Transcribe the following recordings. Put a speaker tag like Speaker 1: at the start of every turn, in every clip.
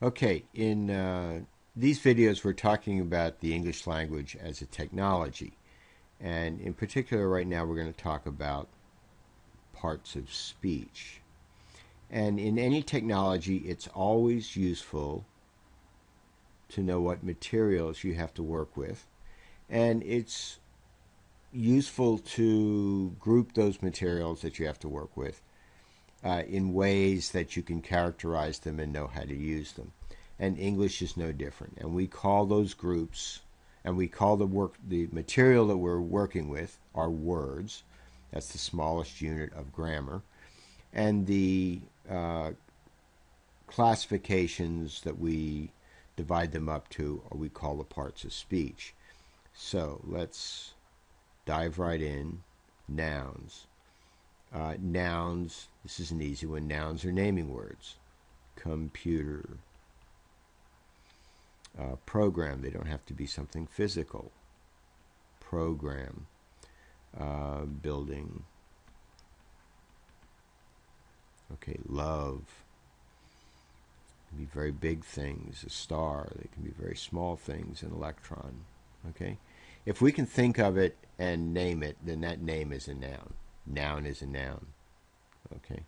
Speaker 1: Okay, in these videos, we're talking about the English language as a technology. And in particular, right now, we're going to talk about parts of speech. And in any technology, it's always useful to know what materials you have to work with. And it's useful to group those materials that you have to work with in ways that you can characterize them and know how to use them. And English is no different. And we call those groups, and we call the material that we're working with our words. That's the smallest unit of grammar. And the classifications that we divide them up to, or we call the parts of speech. So let's dive right in. Nouns. Nouns, this is an easy one. Nouns are naming words. Computer. Program, they don't have to be something physical. Program. Building. Okay, love. Can be very big things, a star. They can be very small things, an electron. Okay? If we can think of it and name it, then that name is a noun. Noun is a noun. Okay?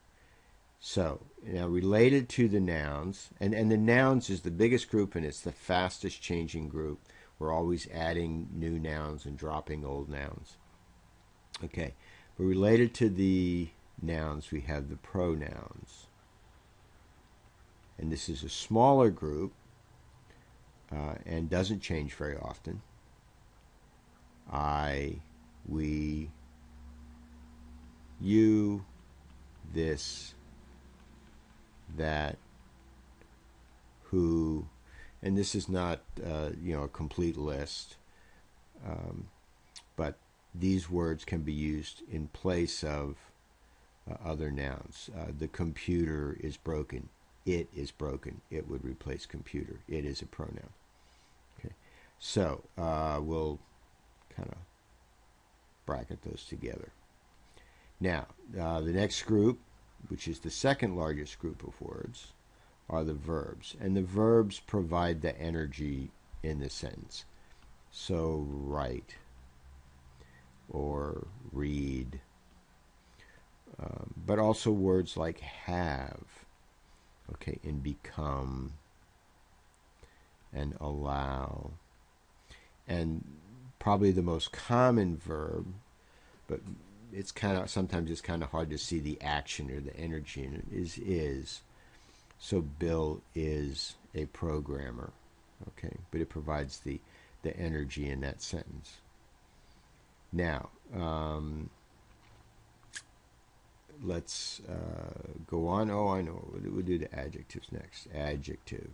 Speaker 1: So, now related to the nouns, and the nouns is the biggest group and it's the fastest changing group. We're always adding new nouns and dropping old nouns. Okay, but related to the nouns, we have the pronouns. And this is a smaller group and doesn't change very often. I, we, you, this, that, who, and this is not a complete list, but these words can be used in place of other nouns. The computer is broken. It is broken. It would replace computer. It is a pronoun. Okay, so we'll kind of bracket those together. Now, the next group, which is the second largest group of words, are the verbs. And the verbs provide the energy in the sentence. So write or read. But also words like have, okay, and become, and allow. And probably the most common verb, but it's sometimes it's kind of hard to see the action or the energy in it, is. So Bill is a programmer, okay, but it provides the energy in that sentence. Now, let's go on. Oh, I know. We'll do the adjectives next. Adjective.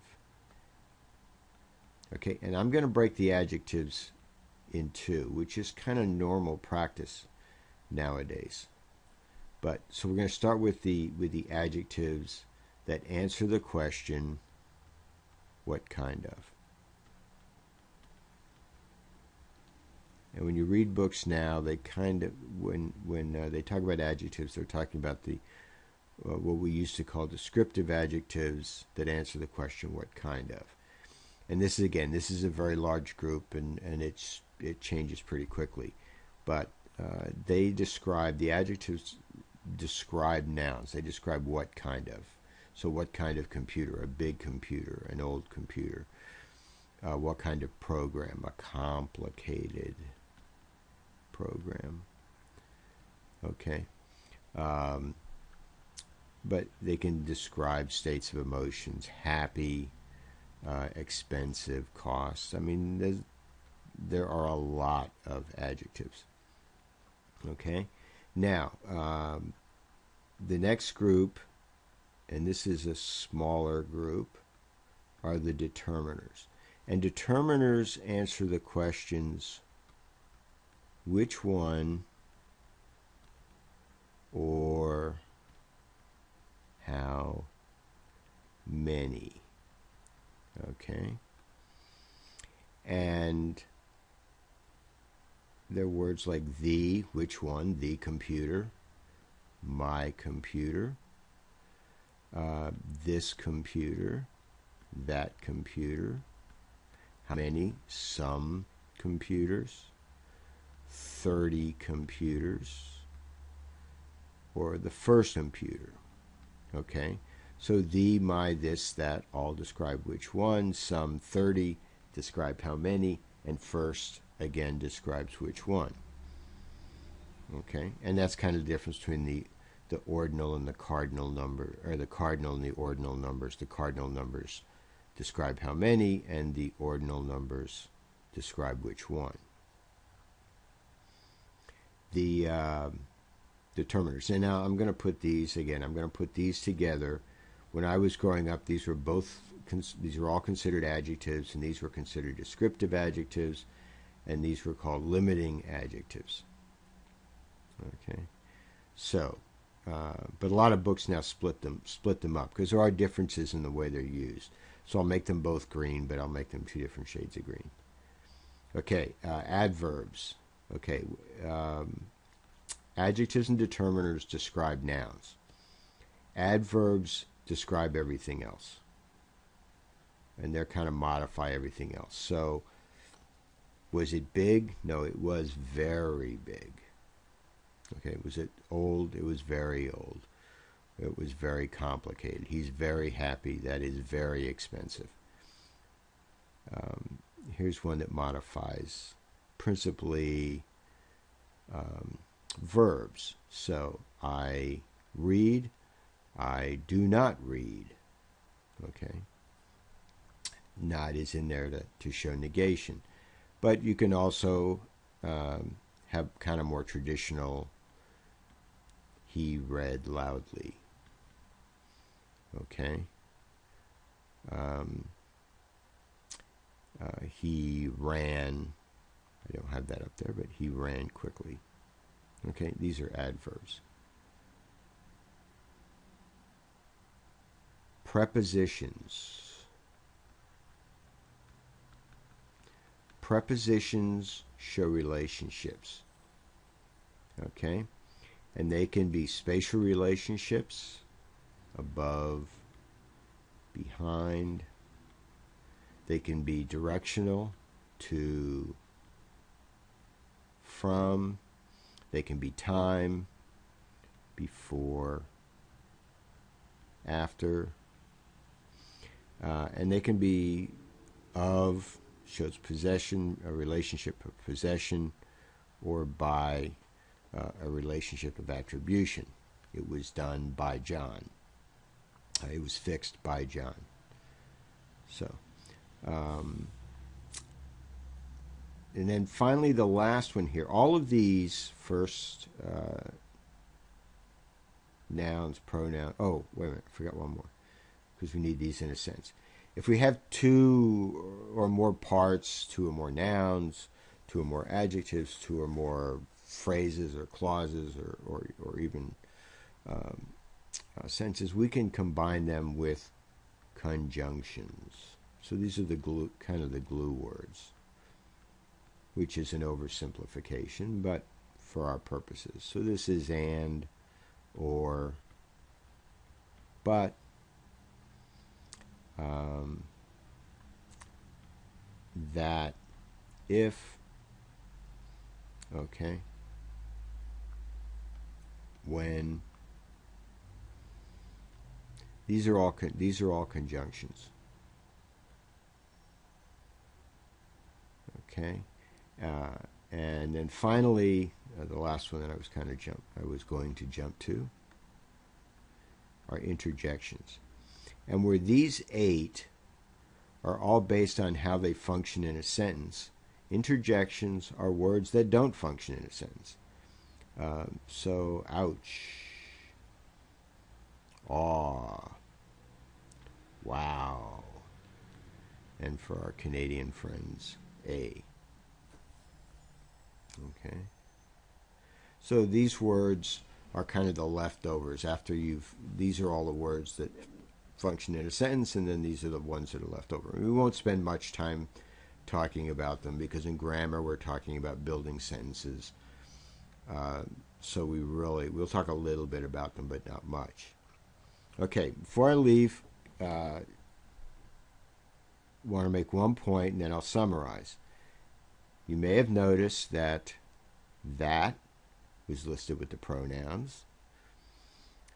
Speaker 1: Okay, and I'm going to break the adjectives in two, which is kind of normal practice nowadays. But so we're going to start with the adjectives that answer the question, what kind of? And when you read books now, they kind of, when they talk about adjectives, they're talking about the what we used to call descriptive adjectives that answer the question, what kind of? And this is a very large group, and it changes pretty quickly. But the adjectives describe nouns. They describe what kind of. So what kind of computer? A big computer, an old computer. What kind of program? A complicated program. Okay. But they can describe states of emotions, happy, expensive, costs. I mean, there are a lot of adjectives. Okay. Now, the next group, and this is a smaller group, are the determiners. And determiners answer the questions which one or how many. Okay? And there are words like the, which one, the computer, my computer, this computer, that computer. How many? Some computers. 30 computers. Or the first computer. Okay? So the, my, this, that all describe which one. Some, 30 describe how many. And first, again, describes which one. Okay? And that's kind of the difference between the ordinal and the cardinal number, or the cardinal and the ordinal numbers. The cardinal numbers describe how many, and the ordinal numbers describe which one. The determiners. And now I'm going to put these, again, I'm going to put these together. When I was growing up, these were all considered adjectives, and these were considered descriptive adjectives, and these were called limiting adjectives. Okay, so, but a lot of books now split them up because there are differences in the way they're used. So I'll make them both green, but I'll make them 2 different shades of green. Okay, adverbs. Okay, adjectives and determiners describe nouns. Adverbs describe everything else, and they're kind of modify everything else. So, was it big? No, it was very big. Okay, was it old? It was very old. It was very complicated. He's very happy. That is very expensive. Here's one that modifies principally verbs. So, I read. I do not read. Okay. Not is in there to show negation. But you can also have kind of more traditional, he read loudly. Okay. He ran, I don't have that up there, but he ran quickly. Okay, these are adverbs. Prepositions. Prepositions show relationships. Okay? And they can be spatial relationships, above, behind. They can be directional, to, from. They can be time, before, after. And they can be of, shows possession, a relationship of possession, or by, a relationship of attribution. It was done by John. It was fixed by John. So, and then finally the last one here. All of these first nouns, pronouns. Oh, wait a minute, I forgot one more, because we need these in a sense. If we have 2 or more parts, 2 or more nouns, 2 or more adjectives, 2 or more phrases or clauses or even sentences, we can combine them with conjunctions. So these are the glue, kind of the glue words, which is an oversimplification, but for our purposes. So this is and, or, but, that, if, okay, when. These are all conjunctions. Okay, and then finally, the last one that I was going to jump to are interjections, and where these 8 are all based on how they function in a sentence, interjections are words that don't function in a sentence. So, ouch, aw, wow, and for our Canadian friends, a. Okay. So these words are kind of the leftovers after these are all the words that function in a sentence, and then these are the ones that are left over. We won't spend much time talking about them because in grammar we're talking about building sentences. So we'll talk a little bit about them, but not much. Okay, before I leave, want to make one point, and then I'll summarize. You may have noticed that was listed with the pronouns,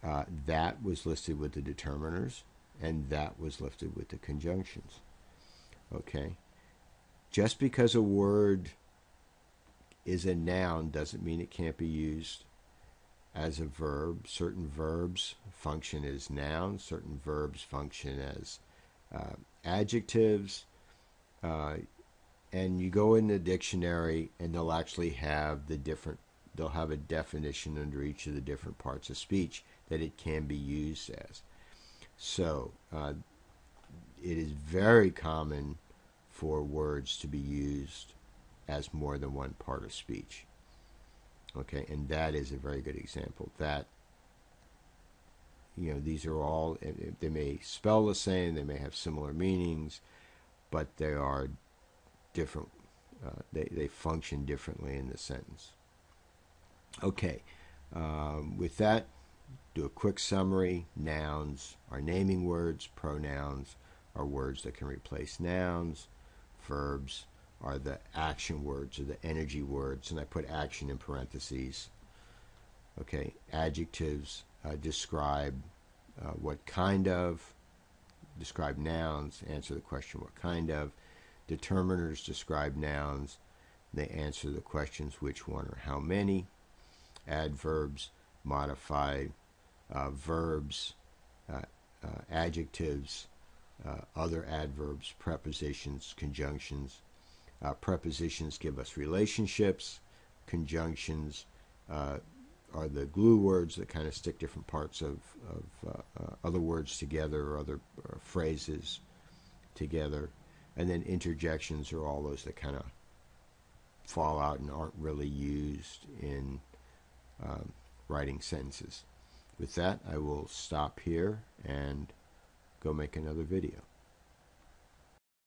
Speaker 1: that was listed with the determiners, and that was listed with the conjunctions. Okay? Just because a word is a noun doesn't mean it can't be used as a verb. Certain verbs function as nouns, certain verbs function as adjectives, and you go in the dictionary and they'll actually have they'll have a definition under each of the different parts of speech that it can be used as. So it is very common for words to be used as more than one part of speech. Okay, and that is a very good example. That, these are all, they may spell the same, they may have similar meanings, but they are different. They function differently in the sentence. Okay, with that, do a quick summary. Nouns are naming words. Pronouns are words that can replace nouns. Verbs are the action words or the energy words, and I put action in parentheses. Okay, adjectives describe what kind of, describe nouns, answer the question what kind of. Determiners describe nouns, they answer the questions which one or how many. Adverbs modify verbs, adjectives, other adverbs, prepositions, conjunctions. Prepositions give us relationships. Conjunctions are the glue words that kind of stick different parts of other words together, or other phrases together. And then interjections are all those that kind of fall out and aren't really used in writing sentences. With that, I will stop here and go make another video.